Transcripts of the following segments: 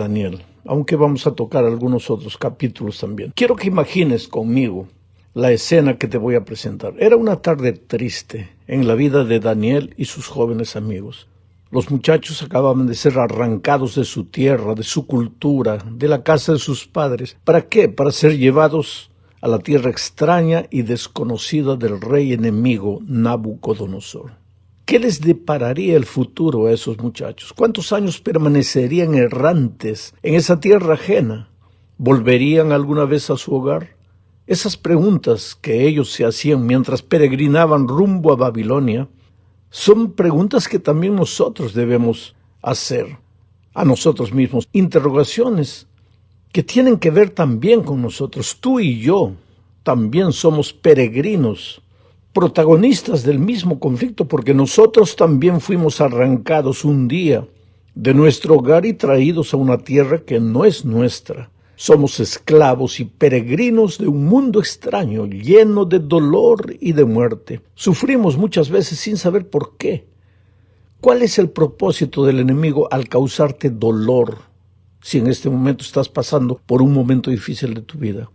Daniel, aunque vamos a tocar algunos otros capítulos también. Quiero que imagines conmigo la escena que te voy a presentar. Era una tarde triste en la vida de Daniel y sus jóvenes amigos. Los muchachos acababan de ser arrancados de su tierra, de su cultura, de la casa de sus padres. ¿Para qué? Para ser llevados a la tierra extraña y desconocida del rey enemigo Nabucodonosor. ¿Qué les depararía el futuro a esos muchachos? ¿Cuántos años permanecerían errantes en esa tierra ajena? ¿Volverían alguna vez a su hogar? Esas preguntas que ellos se hacían mientras peregrinaban rumbo a Babilonia son preguntas que también nosotros debemos hacer a nosotros mismos. Interrogaciones que tienen que ver también con nosotros. Tú y yo también somos peregrinos, protagonistas del mismo conflicto, porque nosotros también fuimos arrancados un día de nuestro hogar y traídos a una tierra que no es nuestra. Somos esclavos y peregrinos de un mundo extraño, lleno de dolor y de muerte. Sufrimos muchas veces sin saber por qué. ¿Cuál es el propósito del enemigo al causarte dolor si en este momento estás pasando por un momento difícil de tu vida?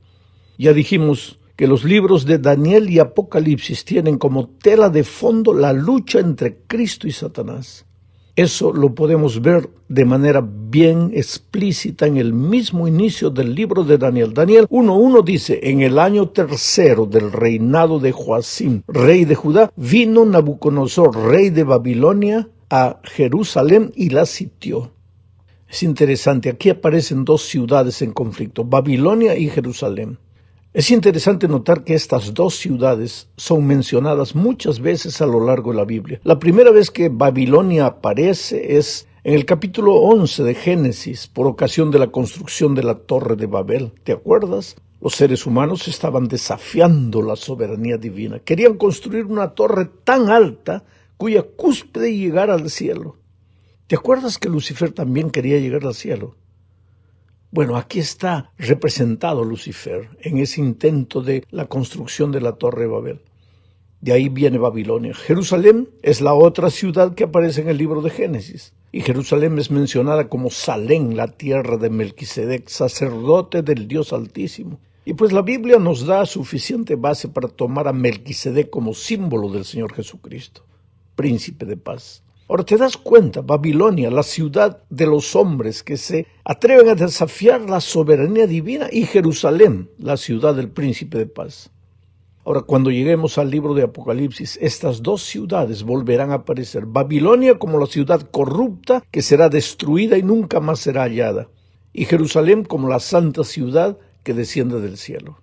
Ya dijimos que los libros de Daniel y Apocalipsis tienen como tela de fondo la lucha entre Cristo y Satanás. Eso lo podemos ver de manera bien explícita en el mismo inicio del libro de Daniel. Daniel 1:1 dice: en el año tercero del reinado de Joacim, rey de Judá, vino Nabucodonosor, rey de Babilonia, a Jerusalén y la sitió. Es interesante, aquí aparecen dos ciudades en conflicto, Babilonia y Jerusalén. Es interesante notar que estas dos ciudades son mencionadas muchas veces a lo largo de la Biblia. La primera vez que Babilonia aparece es en el capítulo 11 de Génesis, por ocasión de la construcción de la Torre de Babel. ¿Te acuerdas? Los seres humanos estaban desafiando la soberanía divina. Querían construir una torre tan alta cuya cúspide llegara al cielo. ¿Te acuerdas que Lucifer también quería llegar al cielo? Bueno, aquí está representado Lucifer en ese intento de la construcción de la Torre de Babel. De ahí viene Babilonia. Jerusalén es la otra ciudad que aparece en el libro de Génesis. Y Jerusalén es mencionada como Salem, la tierra de Melquisedec, sacerdote del Dios Altísimo. Y pues la Biblia nos da suficiente base para tomar a Melquisedec como símbolo del Señor Jesucristo, príncipe de paz. Ahora, ¿te das cuenta? Babilonia, la ciudad de los hombres que se atreven a desafiar la soberanía divina, y Jerusalén, la ciudad del príncipe de paz. Ahora, cuando lleguemos al libro de Apocalipsis, estas dos ciudades volverán a aparecer. Babilonia como la ciudad corrupta que será destruida y nunca más será hallada, y Jerusalén como la santa ciudad que desciende del cielo.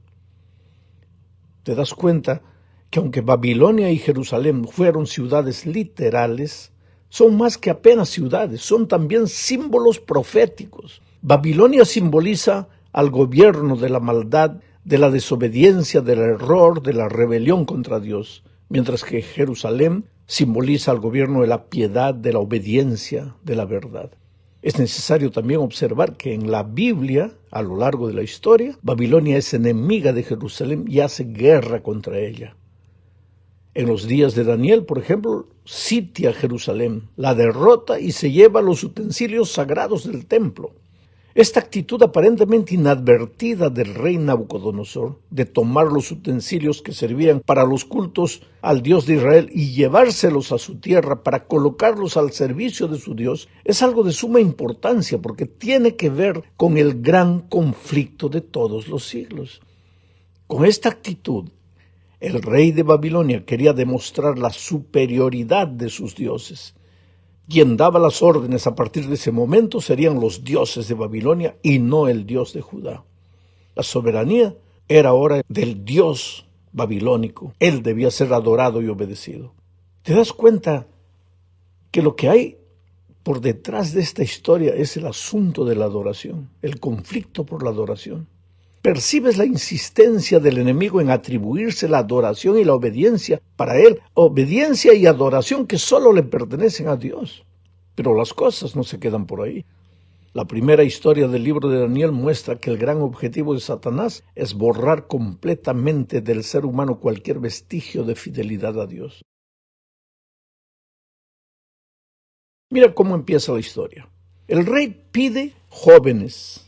¿Te das cuenta que aunque Babilonia y Jerusalén fueron ciudades literales, son más que apenas ciudades, son también símbolos proféticos? Babilonia simboliza al gobierno de la maldad, de la desobediencia, del error, de la rebelión contra Dios, mientras que Jerusalén simboliza al gobierno de la piedad, de la obediencia, de la verdad. Es necesario también observar que en la Biblia, a lo largo de la historia, Babilonia es enemiga de Jerusalén y hace guerra contra ella. En los días de Daniel, por ejemplo, sitia Jerusalén, la derrota y se lleva los utensilios sagrados del templo. Esta actitud aparentemente inadvertida del rey Nabucodonosor de tomar los utensilios que servían para los cultos al Dios de Israel y llevárselos a su tierra para colocarlos al servicio de su Dios es algo de suma importancia, porque tiene que ver con el gran conflicto de todos los siglos. Con esta actitud, el rey de Babilonia quería demostrar la superioridad de sus dioses. Quien daba las órdenes a partir de ese momento serían los dioses de Babilonia y no el Dios de Judá. La soberanía era ahora del Dios babilónico. Él debía ser adorado y obedecido. ¿Te das cuenta que lo que hay por detrás de esta historia es el asunto de la adoración, el conflicto por la adoración? ¿Percibes la insistencia del enemigo en atribuirse la adoración y la obediencia para él? Obediencia y adoración que solo le pertenecen a Dios. Pero las cosas no se quedan por ahí. La primera historia del libro de Daniel muestra que el gran objetivo de Satanás es borrar completamente del ser humano cualquier vestigio de fidelidad a Dios. Mira cómo empieza la historia. El rey pide jóvenes,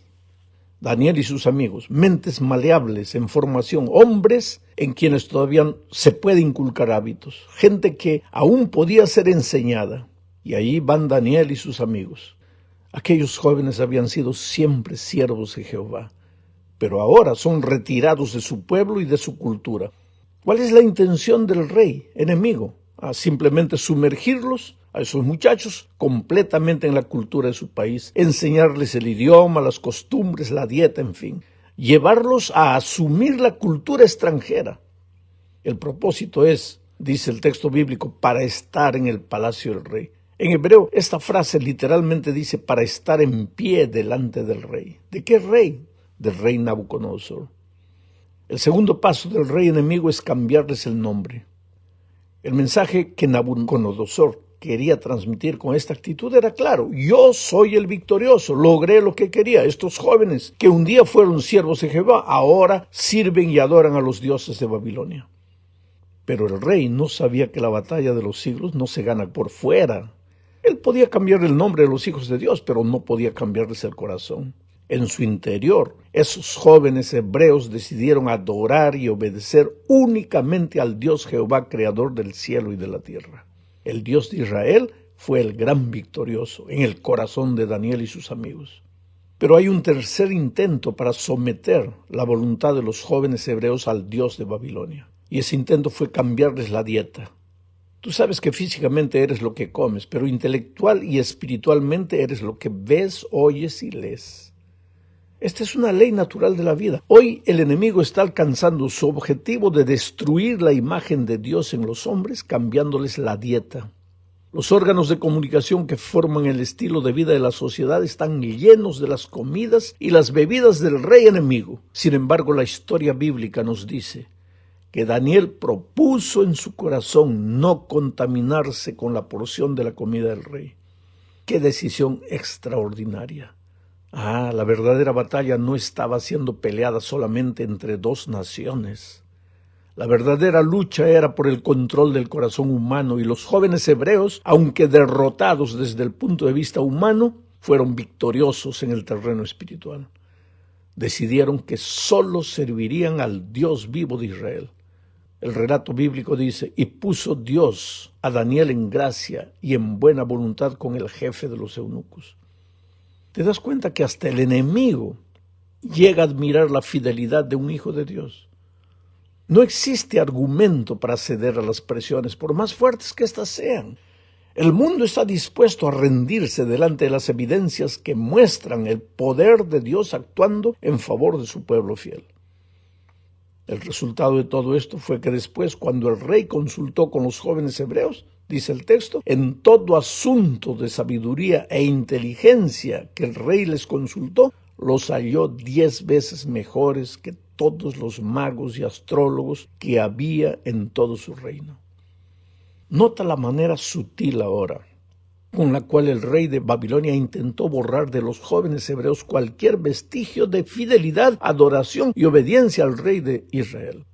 Daniel y sus amigos, mentes maleables en formación, hombres en quienes todavía se puede inculcar hábitos, gente que aún podía ser enseñada. Y ahí van Daniel y sus amigos. Aquellos jóvenes habían sido siempre siervos de Jehová, pero ahora son retirados de su pueblo y de su cultura. ¿Cuál es la intención del rey enemigo? Simplemente sumergirlos, a esos muchachos, completamente en la cultura de su país, enseñarles el idioma, las costumbres, la dieta, en fin, llevarlos a asumir la cultura extranjera. El propósito es, dice el texto bíblico, para estar en el palacio del rey. En hebreo, esta frase literalmente dice para estar en pie delante del rey. ¿De qué rey? Del rey Nabucodonosor. El segundo paso del rey enemigo es cambiarles el nombre. El mensaje que Nabucodonosor quería transmitir con esta actitud era claro: yo soy el victorioso, logré lo que quería. Estos jóvenes que un día fueron siervos de Jehová, ahora sirven y adoran a los dioses de Babilonia. Pero el rey no sabía que la batalla de los siglos no se gana por fuera. Él podía cambiar el nombre de los hijos de Dios, pero no podía cambiarles el corazón. En su interior, esos jóvenes hebreos decidieron adorar y obedecer únicamente al Dios Jehová, creador del cielo y de la tierra. El Dios de Israel fue el gran victorioso en el corazón de Daniel y sus amigos. Pero hay un tercer intento para someter la voluntad de los jóvenes hebreos al Dios de Babilonia. Y ese intento fue cambiarles la dieta. Tú sabes que físicamente eres lo que comes, pero intelectual y espiritualmente eres lo que ves, oyes y lees. Esta es una ley natural de la vida. Hoy el enemigo está alcanzando su objetivo de destruir la imagen de Dios en los hombres, cambiándoles la dieta. Los órganos de comunicación que forman el estilo de vida de la sociedad están llenos de las comidas y las bebidas del rey enemigo. Sin embargo, la historia bíblica nos dice que Daniel propuso en su corazón no contaminarse con la porción de la comida del rey. ¡Qué decisión extraordinaria! La verdadera batalla no estaba siendo peleada solamente entre dos naciones. La verdadera lucha era por el control del corazón humano, y los jóvenes hebreos, aunque derrotados desde el punto de vista humano, fueron victoriosos en el terreno espiritual. Decidieron que solo servirían al Dios vivo de Israel. El relato bíblico dice: y puso Dios a Daniel en gracia y en buena voluntad con el jefe de los eunucos. ¿Te das cuenta que hasta el enemigo llega a admirar la fidelidad de un hijo de Dios? No existe argumento para ceder a las presiones, por más fuertes que éstas sean. El mundo está dispuesto a rendirse delante de las evidencias que muestran el poder de Dios actuando en favor de su pueblo fiel. El resultado de todo esto fue que después, cuando el rey consultó con los jóvenes hebreos, dice el texto, en todo asunto de sabiduría e inteligencia que el rey les consultó, los halló 10 veces mejores que todos los magos y astrólogos que había en todo su reino. Nota la manera sutil ahora con la cual el rey de Babilonia intentó borrar de los jóvenes hebreos cualquier vestigio de fidelidad, adoración y obediencia al rey de Israel.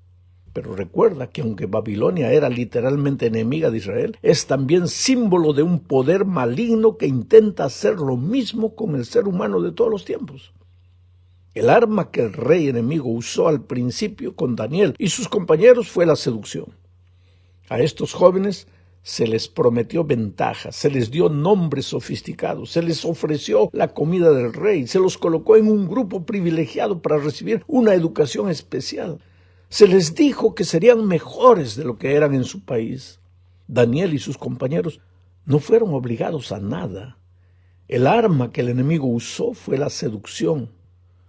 Pero recuerda que aunque Babilonia era literalmente enemiga de Israel, es también símbolo de un poder maligno que intenta hacer lo mismo con el ser humano de todos los tiempos. El arma que el rey enemigo usó al principio con Daniel y sus compañeros fue la seducción. A estos jóvenes se les prometió ventajas, se les dio nombres sofisticados, se les ofreció la comida del rey, se los colocó en un grupo privilegiado para recibir una educación especial. Se les dijo que serían mejores de lo que eran en su país. Daniel y sus compañeros no fueron obligados a nada. El arma que el enemigo usó fue la seducción,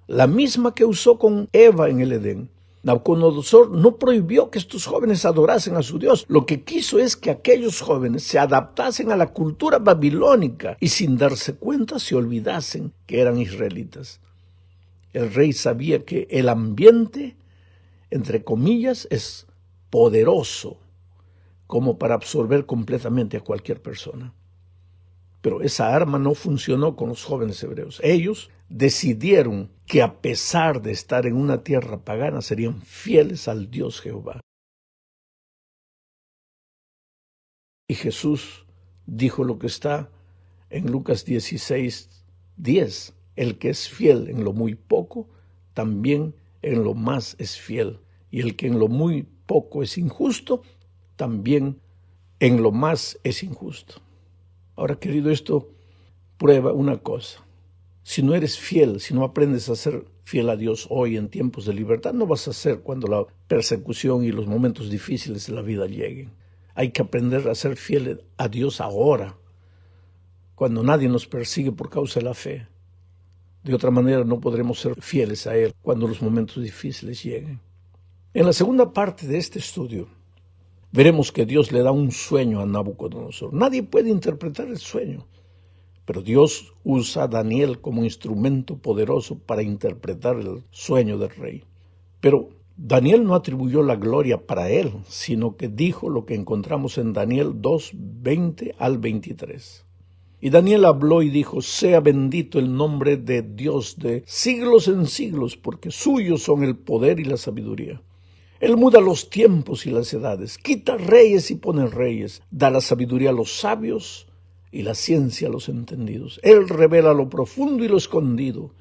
la misma que usó con Eva en el Edén. Nabucodonosor no prohibió que estos jóvenes adorasen a su Dios. Lo que quiso es que aquellos jóvenes se adaptasen a la cultura babilónica y sin darse cuenta se olvidasen que eran israelitas. El rey sabía que el ambiente, entre comillas, es poderoso como para absorber completamente a cualquier persona. Pero esa arma no funcionó con los jóvenes hebreos. Ellos decidieron que a pesar de estar en una tierra pagana, serían fieles al Dios Jehová. Y Jesús dijo lo que está en Lucas 16:10. El que es fiel en lo muy poco, también en lo más es fiel. Y el que en lo muy poco es injusto, también en lo más es injusto. Ahora, querido, esto prueba una cosa. Si no eres fiel, si no aprendes a ser fiel a Dios hoy en tiempos de libertad, no vas a ser cuando la persecución y los momentos difíciles de la vida lleguen. Hay que aprender a ser fiel a Dios ahora, cuando nadie nos persigue por causa de la fe. De otra manera no podremos ser fieles a Él cuando los momentos difíciles lleguen. En la segunda parte de este estudio, veremos que Dios le da un sueño a Nabucodonosor. Nadie puede interpretar el sueño, pero Dios usa a Daniel como instrumento poderoso para interpretar el sueño del rey. Pero Daniel no atribuyó la gloria para él, sino que dijo lo que encontramos en Daniel 2, 20 al 23. Y Daniel habló y dijo: sea bendito el nombre de Dios de siglos en siglos, porque suyos son el poder y la sabiduría. Él muda los tiempos y las edades, quita reyes y pone reyes, da la sabiduría a los sabios y la ciencia a los entendidos. Él revela lo profundo y lo escondido,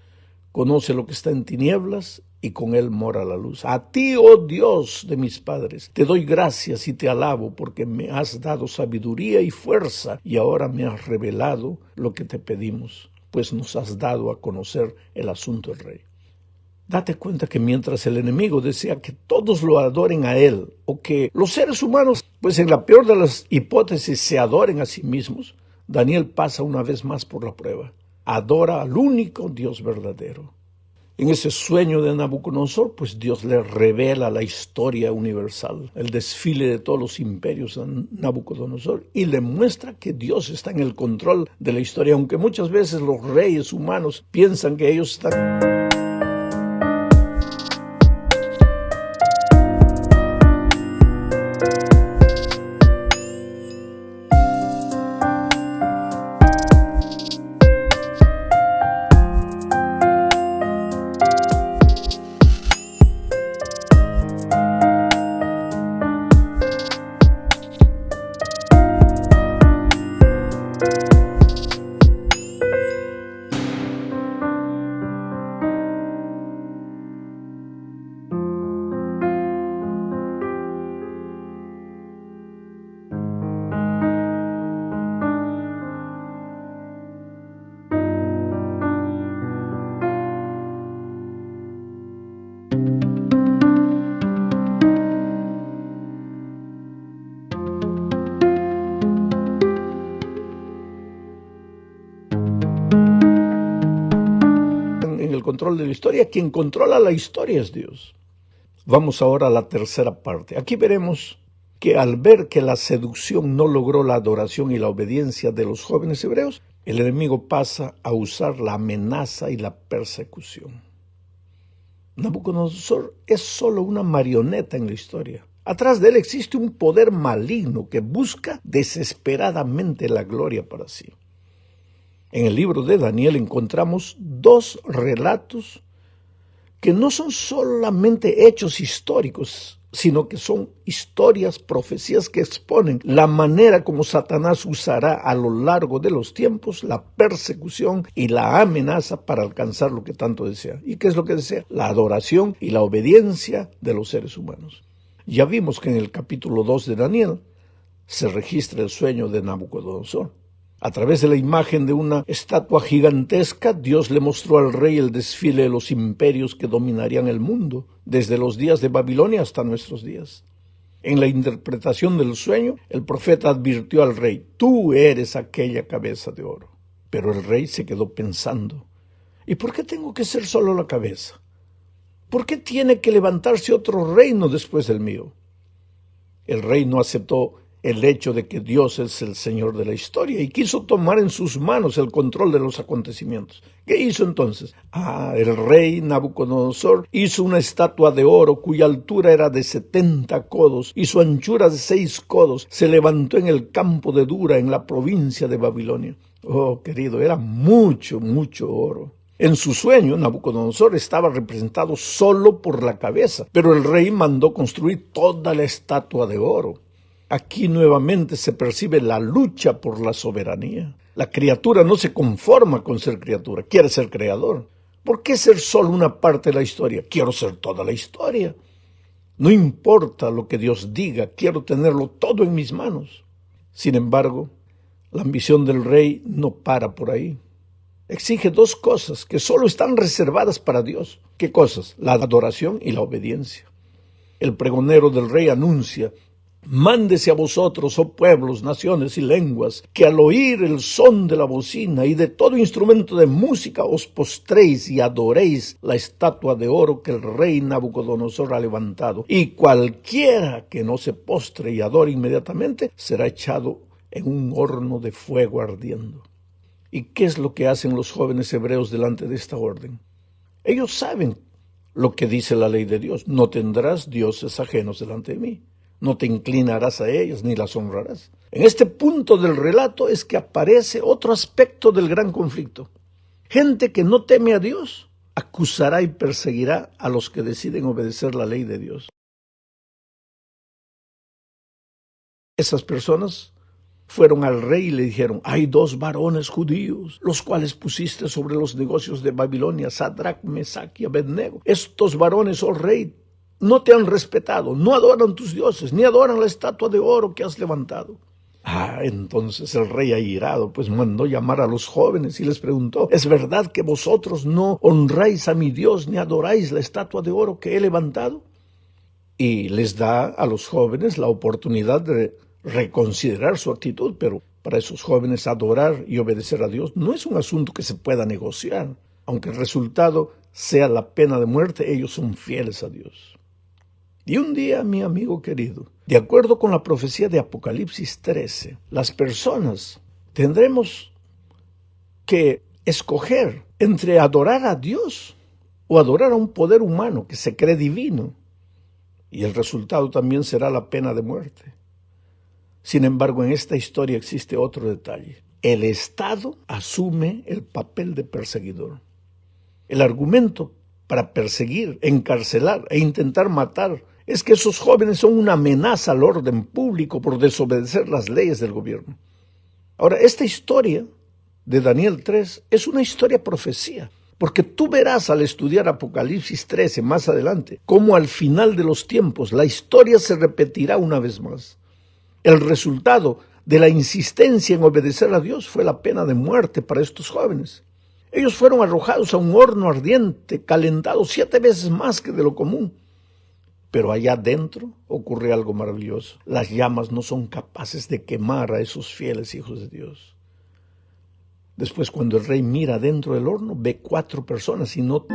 conoce lo que está en tinieblas y con él mora la luz. A ti, oh Dios de mis padres, te doy gracias y te alabo porque me has dado sabiduría y fuerza y ahora me has revelado lo que te pedimos, pues nos has dado a conocer el asunto del rey. Date cuenta que mientras el enemigo desea que todos lo adoren a él, o que los seres humanos, pues en la peor de las hipótesis, se adoren a sí mismos, Daniel pasa una vez más por la prueba. Adora al único Dios verdadero. En ese sueño de Nabucodonosor, pues Dios le revela la historia universal, el desfile de todos los imperios a Nabucodonosor, y le muestra que Dios está en el control de la historia, aunque muchas veces los reyes humanos piensan que ellos están... control de la historia. Quien controla la historia es Dios. Vamos ahora a la tercera parte. Aquí veremos que al ver que la seducción no logró la adoración y la obediencia de los jóvenes hebreos, el enemigo pasa a usar la amenaza y la persecución. Nabucodonosor es solo una marioneta en la historia. Atrás de él existe un poder maligno que busca desesperadamente la gloria para sí. En el libro de Daniel encontramos dos relatos que no son solamente hechos históricos, sino que son historias, profecías que exponen la manera como Satanás usará a lo largo de los tiempos la persecución y la amenaza para alcanzar lo que tanto desea. ¿Y qué es lo que desea? La adoración y la obediencia de los seres humanos. Ya vimos que en el capítulo 2 de Daniel se registra el sueño de Nabucodonosor. A través de la imagen de una estatua gigantesca, Dios le mostró al rey el desfile de los imperios que dominarían el mundo, desde los días de Babilonia hasta nuestros días. En la interpretación del sueño, el profeta advirtió al rey: tú eres aquella cabeza de oro. Pero el rey se quedó pensando: ¿y por qué tengo que ser solo la cabeza? ¿Por qué tiene que levantarse otro reino después del mío? El rey no aceptó el hecho de que Dios es el Señor de la historia y quiso tomar en sus manos el control de los acontecimientos. ¿Qué hizo entonces? El rey Nabucodonosor hizo una estatua de oro cuya altura era de 70 codos y su anchura de 6 codos. Se levantó en el campo de Dura, en la provincia de Babilonia. Oh, querido, era mucho, mucho oro. En su sueño, Nabucodonosor estaba representado solo por la cabeza, pero el rey mandó construir toda la estatua de oro. Aquí nuevamente se percibe la lucha por la soberanía. La criatura no se conforma con ser criatura, quiere ser creador. ¿Por qué ser solo una parte de la historia? Quiero ser toda la historia. No importa lo que Dios diga, quiero tenerlo todo en mis manos. Sin embargo, la ambición del rey no para por ahí. Exige dos cosas que solo están reservadas para Dios. ¿Qué cosas? La adoración y la obediencia. El pregonero del rey anuncia: mándese a vosotros, oh pueblos, naciones y lenguas, que al oír el son de la bocina y de todo instrumento de música os postréis y adoréis la estatua de oro que el rey Nabucodonosor ha levantado. Y cualquiera que no se postre y adore inmediatamente será echado en un horno de fuego ardiendo. ¿Y qué es lo que hacen los jóvenes hebreos delante de esta orden? Ellos saben lo que dice la ley de Dios: no tendrás dioses ajenos delante de mí. No te inclinarás a ellas ni las honrarás. En este punto del relato es que aparece otro aspecto del gran conflicto. Gente que no teme a Dios acusará y perseguirá a los que deciden obedecer la ley de Dios. Esas personas fueron al rey y le dijeron: hay dos varones judíos, los cuales pusiste sobre los negocios de Babilonia, Sadrach, Mesach y Abednego. Estos varones, oh rey, no te han respetado, no adoran tus dioses, ni adoran la estatua de oro que has levantado. Entonces el rey, airado, pues mandó llamar a los jóvenes y les preguntó: ¿es verdad que vosotros no honráis a mi Dios ni adoráis la estatua de oro que he levantado? Y les da a los jóvenes la oportunidad de reconsiderar su actitud, pero para esos jóvenes adorar y obedecer a Dios no es un asunto que se pueda negociar. Aunque el resultado sea la pena de muerte, ellos son fieles a Dios. Y un día, mi amigo querido, de acuerdo con la profecía de Apocalipsis 13, las personas tendremos que escoger entre adorar a Dios o adorar a un poder humano que se cree divino. Y el resultado también será la pena de muerte. Sin embargo, en esta historia existe otro detalle. El Estado asume el papel de perseguidor. El argumento para perseguir, encarcelar e intentar matar es que esos jóvenes son una amenaza al orden público por desobedecer las leyes del gobierno. Ahora, esta historia de Daniel 3 es una historia profecía, porque tú verás al estudiar Apocalipsis 13 más adelante cómo al final de los tiempos la historia se repetirá una vez más. El resultado de la insistencia en obedecer a Dios fue la pena de muerte para estos jóvenes. Ellos fueron arrojados a un horno ardiente, calentado 7 veces más que de lo común. Pero allá adentro ocurre algo maravilloso. Las llamas no son capaces de quemar a esos fieles hijos de Dios. Después, cuando el rey mira dentro del horno, ve 4 personas y no...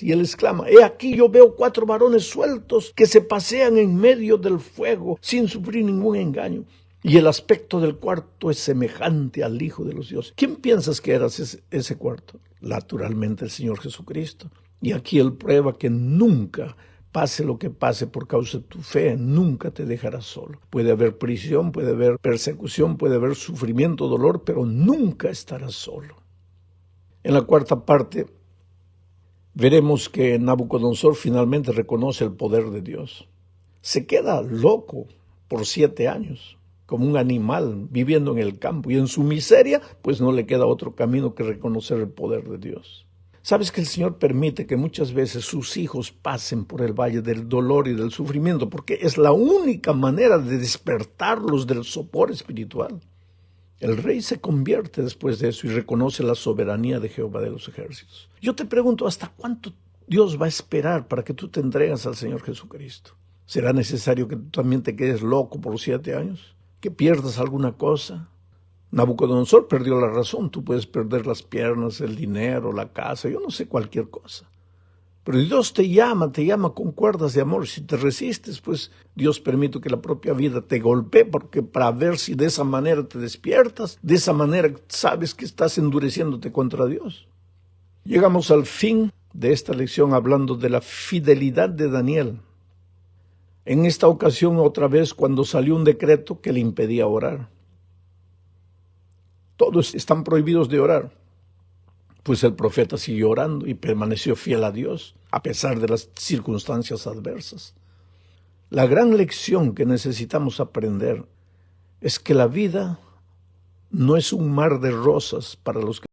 Y él exclama: he aquí yo veo 4 varones sueltos que se pasean en medio del fuego sin sufrir ningún engaño. Y el aspecto del cuarto es semejante al Hijo de los Dioses. ¿Quién piensas que era ese cuarto? Naturalmente el Señor Jesucristo. Y aquí él prueba que nunca, pase lo que pase por causa de tu fe, nunca te dejarás solo. Puede haber prisión, puede haber persecución, puede haber sufrimiento, dolor, pero nunca estarás solo. En la cuarta parte veremos que Nabucodonosor finalmente reconoce el poder de Dios. Se queda loco por 7 años, como un animal viviendo en el campo, y en su miseria, pues no le queda otro camino que reconocer el poder de Dios. ¿Sabes que el Señor permite que muchas veces sus hijos pasen por el valle del dolor y del sufrimiento? Porque es la única manera de despertarlos del sopor espiritual. El rey se convierte después de eso y reconoce la soberanía de Jehová de los ejércitos. Yo te pregunto, ¿hasta cuánto Dios va a esperar para que tú te entregues al Señor Jesucristo? ¿Será necesario que tú también te quedes loco por 7 años? ¿Que pierdas alguna cosa? Nabucodonosor perdió la razón. Tú puedes perder las piernas, el dinero, la casa, yo no sé, cualquier cosa. Pero Dios te llama con cuerdas de amor. Si te resistes, pues Dios permite que la propia vida te golpee, porque para ver si de esa manera te despiertas, de esa manera sabes que estás endureciéndote contra Dios. Llegamos al fin de esta lección hablando de la fidelidad de Daniel. En esta ocasión, otra vez, cuando salió un decreto que le impedía orar. Todos están prohibidos de orar. Pues el profeta siguió orando y permaneció fiel a Dios, a pesar de las circunstancias adversas. La gran lección que necesitamos aprender es que la vida no es un mar de rosas para los que